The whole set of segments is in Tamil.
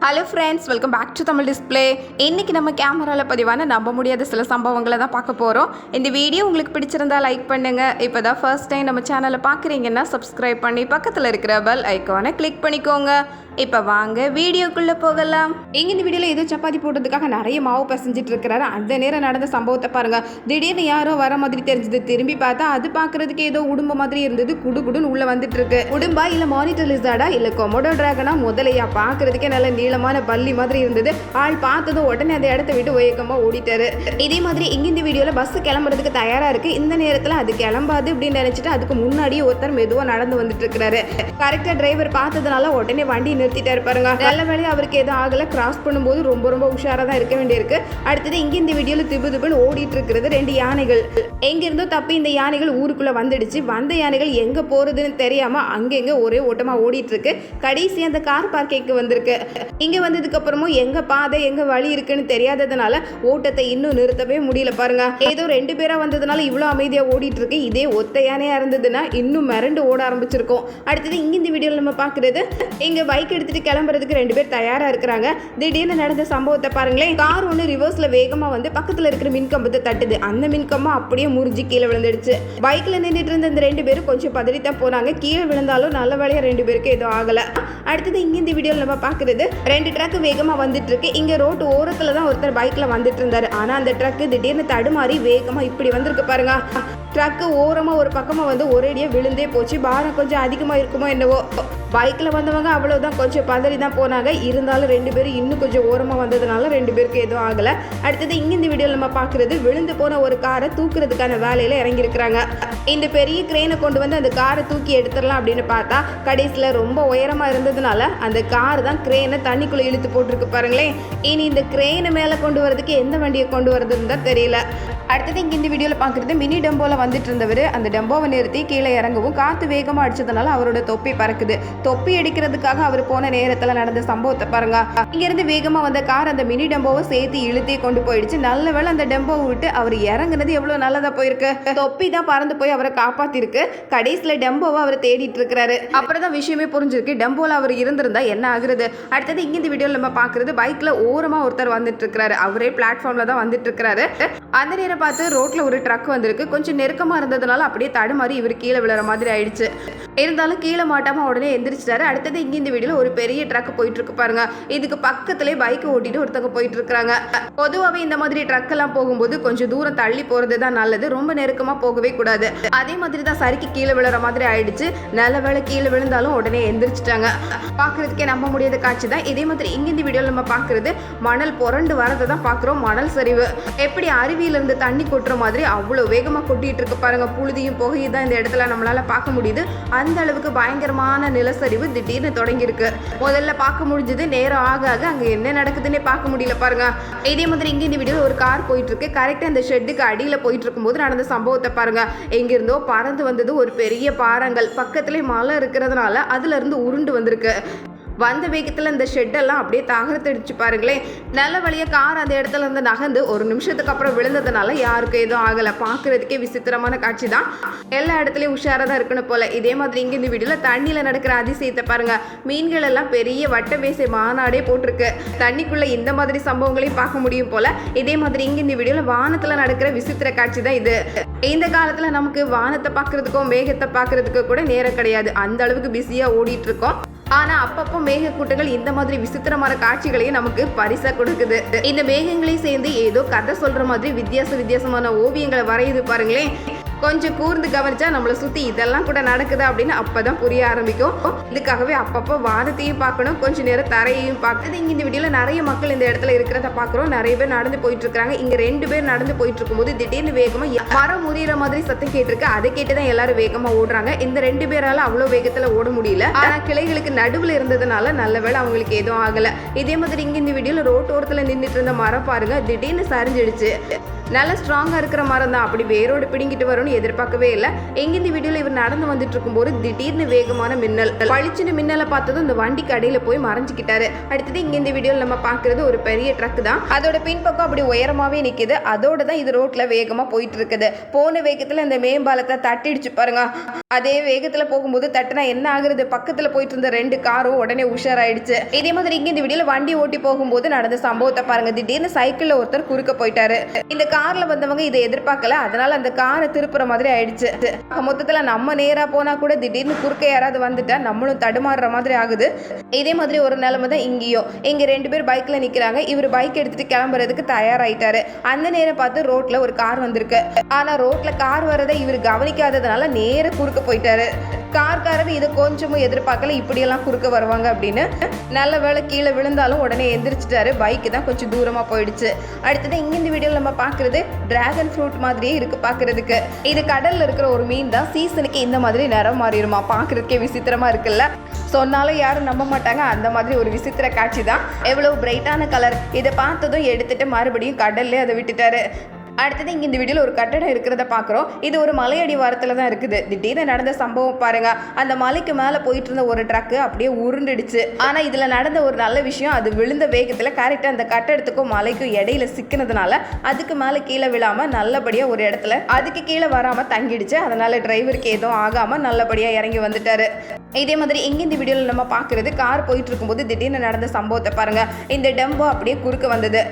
Hello friends, welcome back to Tamil display. இன்றைக்கி நம்ம கேமராவில் பதிவான நம்ப முடியாத சில சம்பவங்களை தான் பார்க்க போகிறோம். இந்த வீடியோ உங்களுக்கு பிடிச்சிருந்தா லைக் பண்ணுங்கள். இப்போ தான் ஃபர்ஸ்ட் டைம் நம்ம சேனலை பார்க்குறீங்கன்னா சப்ஸ்கிரைப் பண்ணி பக்கத்தில் இருக்கிற பெல் ஐக்கானை கிளிக் பண்ணிக்கோங்க. இப்போ வாங்க வீடியோக்குள்ளே போகலாம். இங்கே இந்த வீடியோவில் ஏதோ சப்பாத்தி போடுறதுக்காக நிறைய மாவு பசஞ்சிட்டு இருக்கிறாரு. அந்த நேரம் நடந்த சம்பவத்தை பாருங்கள். திடீர்னு யாரோ வர மாதிரி தெரிஞ்சது. திரும்பி பார்த்தா அது பார்க்குறதுக்கு ஏதோ உடும்ப மாதிரி இருந்தது. குடுகுடுன்னு உள்ளே வந்துட்டு இருக்கு. உடும்பா இல்லை மானிட்டர் லிசார்டா இல்லை கொமோடோ டிராகனா முதலையா? பார்க்குறதுக்கே நல்ல நீளமான பள்ளி மாதிரி இருந்தது. ஆள் பார்த்ததும் உடனே அந்த இடத்த விட்டு வேகமாக ஓடிட்டாரு. இதே மாதிரி இங்கே இந்த வீடியோவில் பஸ் கிளம்புறதுக்கு தயாராக இருக்குது. இந்த நேரத்தில் அது கிளம்பாது அப்படின்னு நினச்சிட்டு அதுக்கு முன்னாடியே ஒருத்தர் மெதுவாக நடந்து வந்துட்டு இருக்கிறாரு. கரெக்டாக டிரைவர் பார்த்ததுனால உடனே வண்டி நிறுத்திட்டாரு பாருங்க. நல்ல வேலை அவருக்கு எதுவும் ஆகல. கிராஸ் பண்ணும்போது ரொம்ப உஷாரா தான் இருக்க வேண்டியிருக்கு. அடுத்தது இங்க இந்த வீடியோல திபுன்னு ஓடிட்டு இருக்கிறது 2 யானைகள். எங்கிருந்தோ தப்பி இந்த யானைகள் ஊருக்குள்ள வந்துடுச்சு. வந்த யானைகள் எங்க போறதுன்னு தெரியாம அங்கெங்க ஒரே ஓட்டமா ஓடிட்டு இருக்கு. கடைசி அந்த கார் பார்க்கிங்க்கு வந்திருக்கு. இங்க வந்ததுக்கு அப்புறமும் எங்க பாதை எங்க வழி இருக்குன்னு தெரியாததுனால ஓட்டத்தை இன்னும் நிறுத்தவே முடியல பாருங்க. ஏதோ 2 பேரா வந்ததுனால இவ்வளவு அமைதியா ஓடிட்டு இருக்கு. இதே ஒத்த யானையா இருந்ததுன்னா இன்னும் மிரண்டு ஓட ஆரம்பிச்சிருக்கும். அடுத்தது இங்க இந்த வீடியோல நம்ம பாக்குறது, இங்க பைக் எடுத்துட்டு கிளம்புறதுக்கு 2 பேர் தயாரா இருக்கிறாங்க. திடீர்னு நடந்த சம்பவத்தை பாருங்களேன். கார் ஒன்று ரிவர்ஸ்ல வேகமா வந்து பக்கத்துல இருக்கிற மின்கம்பத்தை தட்டுது. அந்த மின்கம்பம் அப்படியே முறிஞ்சு கீழே விழுந்துடுச்சு. பைக்ல நின்றுட்டு இருந்த இந்த 2 பேரும் கொஞ்சம் பதறித்தான் போனாங்க. கீழே விழுந்தாலும் நல்ல வேலையா 2 பேருக்கு எதுவும் ஆகல. அடுத்தது இங்க இந்த வீடியோல நம்ம பாக்குறது, 2 ட்ரக் வேகமா வந்துட்டு இருக்கு. இங்க ரோட்டு ஓரத்துல தான் ஒருத்தர் பைக்ல வந்துட்டு இருந்தாரு. ஆனா அந்த ட்ரக் திடீர்னு தடுமாறி வேகமா இப்படி வந்திருக்கு பாருங்க. ட்ரக்கு ஓரமா ஒரு பக்கமா வந்து ஒரேடியா விழுந்தே போச்சு. பாரம் கொஞ்சம் அதிகமா இருக்குமோ என்னவோ. பைக்ல வந்தவங்க அவ்வளவுதான் கொஞ்சம் பதறி தான் போனாங்க. இருந்தாலும் 2 பேரும் இன்னும் கொஞ்சம் ஓரமா வந்ததுனால 2 பேருக்கு எதுவும் ஆகல. அடுத்தது இங்க இந்த வீடியோல நம்ம பாக்குறது, விழுந்து போன ஒரு காரை தூக்குறதுக்கான வேலையில இறங்கி இருக்கிறாங்க. இந்த பெரிய கிரேனை கொண்டு வந்து அந்த காரை தூக்கி எடுத்துடலாம் அப்படின்னு பார்த்தா கடைசியில ரொம்ப உயரமா இருந்ததுனால அந்த கார் தான் கிரேனை தண்ணிக்குள்ள இழுத்து போட்டுருக்கு பாருங்களேன். இனி இந்த கிரேனை மேல கொண்டு வரதுக்கு எந்த வண்டியை கொண்டு வரதுன்னு தான் தெரியல. அடுத்தது இங்க இந்த வீடியோல பாக்குறது, மினி டெம்போல வந்துட்டு இருந்தவர் அந்த டெம்போவை நிறுத்தி கீழே இறங்கவும் காத்து வேகமா அடிச்சதுனால அவரோட தொப்பி பறக்குது. தொப்பி அடிக்கிறதுக்காக அவர் போன நேரத்துல நடந்த சம்பவத்தை பாருங்க. இங்க இருந்து வேகமா வந்த கார் அந்த மினி டெம்போவை சேர்த்து இழுத்தே கொண்டு போயிடுச்சு. நல்ல வேளை அந்த டெம்போவை விட்டு அவர் இறங்குனது எவ்வளவு நல்லதா போயிருக்கு. தொப்பி தான் பறந்து போய் அவரை காப்பாத்திருக்கு. கடைசியில டெம்போவை அவர் தேடிட்டு இருக்கிறாரு. அப்புறம் தான் விஷயமே புரிஞ்சிருக்கு. டெம்போல அவர் இருந்திருந்தா என்ன ஆகுறது. அடுத்தது இங்க இந்த வீடியோல நம்ம பாக்குறது, பைக்ல ஓரமா ஒருத்தர் வந்துட்டு இருக்கிறாரு. அவரே பிளாட்ஃபார்ம்ல தான் வந்துட்டு இருக்கிறாரு. அந்த நேரம் பார்த்து ரோட்ல ஒரு ட்ரக் வந்திருக்கு. கொஞ்சம் நெருக்கமா இருந்ததுனால அப்படியே தடுமாறி இவர் கீழே விழுற மாதிரி ஆயிடுச்சு. இருந்தாலும் கீழே மாட்டாம உடனே எந்திரிச்சிட்டாரு. அடுத்தது இங்க இந்த வீடியோல ஒரு பெரிய ட்ரக் போயிட்டு இருக்கு பாருங்க. இதுக்கு பக்கத்திலே பைக் ஓட்டிட்டு ஒருத்தவங்க போயிட்டு இருக்காங்க. பொதுவாகவே இந்த மாதிரி ட்ரக் எல்லாம் போகும்போது கொஞ்சம் தூரம் தள்ளி போறது தான் நல்லது. ரொம்ப நெருக்கமா போகவே கூடாது. அதே மாதிரி தான் சறுக்கி கீழே விழுற மாதிரி ஆயிடுச்சு. நல்ல வேளை கீழே விழுந்தாலும் உடனே எந்திரிச்சிட்டாங்க. பாக்குறதுக்கே நம்ப முடியாத காட்சி தான். இதே மாதிரி இங்க இந்த வீடியோல நம்ம பாக்குறது, மணல் புரண்டு வரதை தான் பாக்குறோம். மணல் சரிவு எப்படி அருவியில இருந்து தண்ணி கொட்டுற மாதிரி அவ்வளவு வேகமா கொட்டிட்டு இருக்கு பாருங்க. புழுதியும் புகையும் தான் இந்த இடத்துல நம்மளால பார்க்க முடியுது. அந்த அளவுக்கு பயங்கரமான நிலச்சரிவு திடீர்னு தொடங்கி இருக்கு. முதல்ல பார்க்க முடிஞ்சது, நேரம் ஆக ஆக அங்க என்ன நடக்குதுன்னே பார்க்க முடியல பாருங்க. இதே மாதிரி இங்க இந்த வீடியோல ஒரு கார் போயிட்டு இருக்கு. கரெக்டா இந்த ஷெட்டுக்கு அடியில போயிட்டு இருக்கும்போது நடந்த சம்பவத்தை பாருங்க. எங்கிருந்தோ பறந்து வந்தது ஒரு பெரிய பாறாங்கல். பக்கத்திலே மலை இருக்கிறதுனால அதுல இருந்து உருண்டு வந்திருக்கு. வந்த வேகத்தில் இந்த ஷெட்டெல்லாம் அப்படியே தகர்த்தடிச்சு பாருங்களேன். நல்ல வழியாக கார் அந்த இடத்துல இருந்து நகர்ந்து ஒரு நிமிஷத்துக்கு அப்புறம் விழுந்ததுனால யாருக்கும் எதுவும் ஆகலை. பார்க்குறதுக்கே விசித்திரமான காட்சி தான். எல்லா இடத்துலையும் உஷாராக தான் இருக்கணும் போல. இதே மாதிரி இங்கே இந்த வீடியோவில் தண்ணியில் நடக்கிற அதிசயத்தை பாருங்க. மீன்கள் எல்லாம் பெரிய வட்ட மேசை மாநாடே போட்டிருக்கு. தண்ணிக்குள்ள இந்த மாதிரி சம்பவங்களையும் பார்க்க முடியும் போல. இதே மாதிரி இங்கே இந்த வீடியோவில் வானத்தில் நடக்கிற விசித்திர காட்சி தான் இது. இந்த காலத்தில் நமக்கு வானத்தை பார்க்கறதுக்கோ மேகத்தை பார்க்கறதுக்கோ கூட நேரம் கிடையாது. அந்த அளவுக்கு பிஸியாக ஓடிட்டு இருக்கோம். ஆனா அப்பப்போ மேகக்கூட்டங்கள் இந்த மாதிரி விசித்திரமான காட்சிகளையும் நமக்கு பரிசா கொடுக்குது. இந்த மேகங்களை சேர்ந்து ஏதோ கதை சொல்ற மாதிரி வித்தியாசமான ஓவியங்களை வரையுது பாருங்களேன். கொஞ்சம் கூர்ந்து கவனிச்சா நம்மளை சுத்தி இதெல்லாம் கூட நடக்குது அப்படின்னு அப்பதான் புரிய ஆரம்பிக்கும். இதுக்காகவே அப்பப்போ வானத்தையும் பார்க்கணும், கொஞ்ச நேரம் தரையையும் பார்க்கறது. இங்க இந்த வீடியோல நிறைய மக்கள் இந்த இடத்துல இருக்கிறத பாக்குறோம். நிறைய பேர் நடந்து போயிட்டு இருக்காங்க. இங்க 2 பேர் நடந்து போயிட்டு இருக்கும்போது திடீர்னு வேகமா மரம் முறிகிற மாதிரி சத்தம் கேட்டிருக்கு. அதை கேட்டுதான் எல்லாரும் வேகமா ஓடுறாங்க. இந்த 2 பேரால அவ்வளவு வேகத்துல ஓட முடியல. ஆனா கிளைகளுக்கு நடுவுல இருந்ததுனால நல்ல வேளை அவங்களுக்கு எதுவும் ஆகல. இதே மாதிரி இங்க இந்த வீடியோல ரோட்டோரத்துல நின்றுட்டு இருந்த மரம் பாருங்க, திடீர்னு சரிஞ்சிடுச்சு. நல்லா ஸ்ட்ராங்கா இருக்கிற மரம் தான், அப்படி வேரோடு பிடிங்கிட்டு வரும்னு எதிர்பார்க்கவே இல்லை. எங்க இந்த வீடியோல இவர் நடந்து வந்துட்டு இருக்கும்போது திடீர்னு வேகமான மின்னல், பளிச்சுன்னு மின்னலை பார்த்ததும் இந்த வண்டி கடையில போய் மறைஞ்சிக்கிட்டாரு. அடுத்தது இங்க இந்த வீடியோல நம்ம பாக்குறது ஒரு பெரிய ட்ரக் தான். அதோட பின்பக்கம் அப்படி உயரமாவே நிக்குது. அதோட தான் இது ரோட்ல வேகமா போயிட்டு இருக்குது. போன வேகத்துல இந்த மேம்பாலத்தை தட்டிடுச்சு பாருங்க. அதே வேகத்துல போகும்போது தட்டினா என்ன ஆகுறது, பக்கத்துல போயிட்டு இருந்த 2 காரும் உடனே உஷாராயிடுச்சு. இதே மாதிரி இங்க இந்த வீடியோல வண்டி ஓட்டி போகும்போது நடந்த சம்பவத்தை பாருங்க. திடீர்னு சைக்கிள்ல ஒருத்தர் குறுக்க போயிட்டாரு. இந்த கார்ல வந்தவங்க இதை எதிர்பார்க்கல, அதனால அந்த காரை திருப்புற மாதிரி ஆயிடுச்சு. மொத்தத்துல நம்ம நேரா போனா கூட திடீர்னு குறுக்க யாராவது வந்துட்டா நம்மளும் தடுமாறுற மாதிரி ஆகுது. இதே மாதிரி ஒரு நிலைமை தான் இங்கேயும். இங்க 2 பேர் பைக்ல நிக்கிறாங்க. இவர் பைக் எடுத்துட்டு கிளம்புறதுக்கு தயாராயிட்டாரு. அந்த நேரம் பார்த்து ரோட்ல ஒரு கார் வந்திருக்கு. ஆனா ரோட்ல கார் வரதை இவர் கவனிக்காததுனால நேர குறுக்க போயிட்டாரு. கார்காரர் இதை கொஞ்சமும் எதிர்பார்க்கல, இப்படியெல்லாம் குறுக்க வருவாங்க அப்படின்னு. நல்ல வேளை கீழே விழுந்தாலும் உடனே எந்திரிச்சிட்டாரு. பைக்கு தான் கொஞ்சம் தூரமா போயிடுச்சு. அடுத்தது இங்க இந்த வீடியோல நம்ம பாக்குறது டிராகன் ஃப்ரூட் மாதிரியே இருக்கு பாக்குறதுக்கு. இது கடல்ல இருக்கிற ஒரு மீன் தான். சீசனுக்கு இந்த மாதிரி நிறம் மாறிடுமா, பாக்குறதுக்கே விசித்திரமா இருக்குல்ல. சொன்னாலும் யாரும் நம்ப மாட்டாங்க. அந்த மாதிரி ஒரு விசித்திர காட்சி தான். எவ்வளவு பிரைட்டான கலர். இதை பார்த்ததும் எடுத்துட்டு மறுபடியும் கடல்ல அதை விட்டுட்டாரு. அடுத்தது இங்கே இந்த வீடியோவில் ஒரு கட்டடம் இருக்கிறத பார்க்குறோம். இது ஒரு மலையடி வாரத்தில் தான் இருக்குது. திடீர்னு நடந்த சம்பவம் பாருங்க. அந்த மலைக்கு மேலே போயிட்டு இருந்த ஒரு ட்ரக்கு அப்படியே உருண்டுடுச்சு. ஆனால் இதில் நடந்த ஒரு நல்ல விஷயம், அது விழுந்த வேகத்தில் கரெக்டாக அந்த கட்டடத்துக்கும் மலைக்கும் இடையில சிக்கினதுனால அதுக்கு மேலே கீழே விழாமல் நல்லபடியாக ஒரு இடத்துல அதுக்கு கீழே வராமல் தங்கிடுச்சு. அதனால டிரைவருக்கு எதுவும் ஆகாமல் நல்லபடியாக இறங்கி வந்துட்டாரு. இதே மாதிரி இங்கே இந்த வீடியோவில் நம்ம பார்க்குறது கார் போயிட்டு இருக்கும்போது திடீர்னு நடந்த சம்பவத்தை பாருங்க. இந்த டெம்போ அப்படியே குறுக்க வந்தது.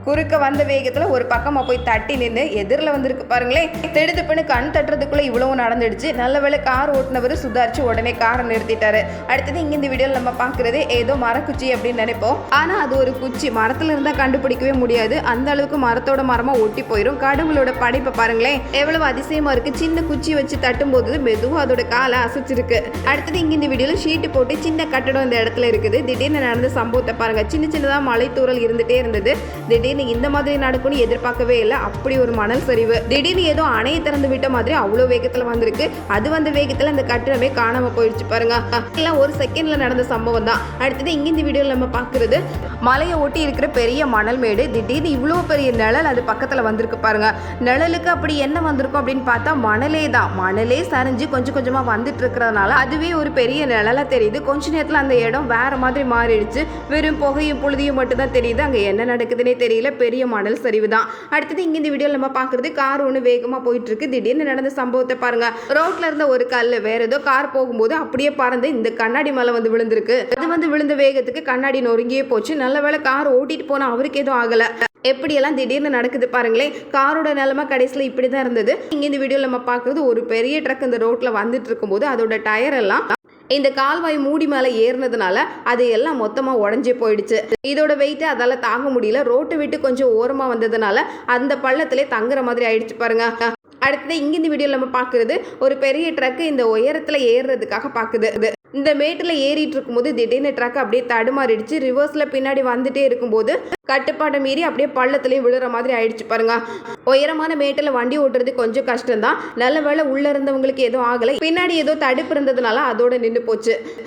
குறுக்க வந்த வேகத்தில் ஒரு பக்கமாக போய் தட்டி நின்று எதிரில் வந்திருக்கு பாருங்களேன். திடுதுப்புன்னு கண் தட்டுறதுக்குள்ளே இவ்வளவு நடந்துடுச்சு. நல்ல வேளை கார் ஓட்டுனவர் சுதாரிச்சு உடனே காரை நிறுத்திட்டாரு. அடுத்தது இங்கே இந்த வீடியோவில் நம்ம பார்க்குறது ஏதோ மரக்குச்சி அப்படின்னு நினைப்போம். ஆனால் அது ஒரு குச்சி. மரத்தில் இருந்தால் கண்டுபிடிக்கவே முடியாது. அந்த அளவுக்கு மரத்தோட மரமாக ஒட்டி போயிடும். கடவுளோட படைப்பை பாருங்களேன், எவ்வளவு அதிசயமாக இருக்குது. சின்ன குச்சி வச்சு தட்டும் போது மெதுவாக அதோட காலை அசைச்சிருக்கு. அடுத்தது இங்கே இந்த வீடியோவில் ஷீட்டு போட்டு சின்ன கட்டடம் இந்த இடத்துல இருக்குது. திடீர்னு நடந்த சம்பவத்தை பாருங்க. சின்ன சின்னதாக மலை தூரல் இருந்துகிட்டே இருந்தது. திடீர்னு இந்த மாதிரி நடக்கும்னு எதிர்பார்க்கவே இல்லை. அப்படி ஒரு மணல் சரிவு. திடீர்னு ஏதோ அணையை திறந்து விட்ட மாதிரி அவ்வளவு வேகத்துல வந்திருக்கு. அது வந்த வேகத்துல அந்த கட்டிடமே காணாம போயிடுச்சு பாருங்க. எல்லாம் ஒரு செகண்ட்ல நடந்த சம்பவம் தான். அடுத்தது இங்க இந்த வீடியோல நம்ம பாக்குறது மலையை ஒட்டி இருக்கிற பெரிய மணல் மேடு. திடீர்னு இவ்வளவு பெரிய நிழல் அது பக்கத்துல வந்திருக்கு பாருங்க. நிழலுக்கு அப்படி என்ன வந்திருக்கும் அப்படின்னு பார்த்தா மணலே தான். மணலே சரிஞ்சு கொஞ்சம் கொஞ்சமா வந்துட்டு இருக்கிறதுனால அதுவே ஒரு பெரிய நிழலா தெரியுது. கொஞ்ச நேரத்துல அந்த இடம் வேற மாதிரி மாறிடுச்சு. வெறும் புகையும் புழுதியும் மட்டும் தான் தெரியுது. அங்க என்ன நடக்குதுன்னே தெரியல. பெரிய மணல் சரிவு தான். அடுத்தது இங்க இந்த வீடியோல நம்ம பாக்குறது கார் ஒன்று வேகமா போயிட்டு இருக்கு. திடீர்னு நடந்த சம்பவத்தை பாருங்க. ரோட்ல இருந்த ஒரு கல்லு வேற ஏதோ கார் போகும்போது அப்படியே பறந்து இந்த கண்ணாடி மேல வந்து விழுந்திருக்கு. அது வந்து விழுந்த வேகத்துக்கு கண்ணாடி நொறுங்கியே போச்சு. நல்ல வேளை கார் ஓட்டிட்டு போனா அவருக்கு எதுவும் ஆகல. எப்படியெல்லாம் திடீர்னு நடக்குது பாருங்களேன். காரோட நிலைமை கடைசியில் இப்படி தான் இருந்தது. இங்க இந்த வீடியோல நம்ம பாக்குறது ஒரு பெரிய ட்ரக் இந்த ரோட்ல வந்துட்டு இருக்கும்போது அதோட டயர் எல்லாம் இந்த கால்வாய் மூடி மேலே ஏறினதுனால அது எல்லாம் மொத்தமாக உடஞ்சே போயிடுச்சு. இதோட வெயிட்டை அதால் தாங்க முடியல. ரோட்டை விட்டு கொஞ்சம் ஓரமாக வந்ததுனால அந்த பள்ளத்திலே தங்குற மாதிரி ஆயிடுச்சு பாருங்க. அடுத்தது இங்கே இந்த வீடியோவில் நம்ம பார்க்குறது ஒரு பெரிய ட்ரக்கு இந்த உயரத்தில் ஏறுறதுக்காக பார்க்குது. இந்த மேட்டில் ஏறிட்டு இருக்கும்போது திடீர்னு ட்ரக் அப்படியே தடுமாறிடுச்சு. ரிவர்ஸில் பின்னாடி வந்துட்டே இருக்கும்போது கட்டுப்பாட்டை மீறி அப்படியே பள்ளத்துலேயும் விழுற மாதிரி ஆயிடுச்சு பாருங்க. உயரமான மேட்டில் வண்டி ஓட்டுறது கொஞ்சம் கஷ்டம்தான். நல்ல வேளை உள்ள இருந்தவங்களுக்கு எதுவும் ஆகலை. பின்னாடி ஏதோ தடுப்பு இருந்ததுனால அதோட நின்று போச்சு.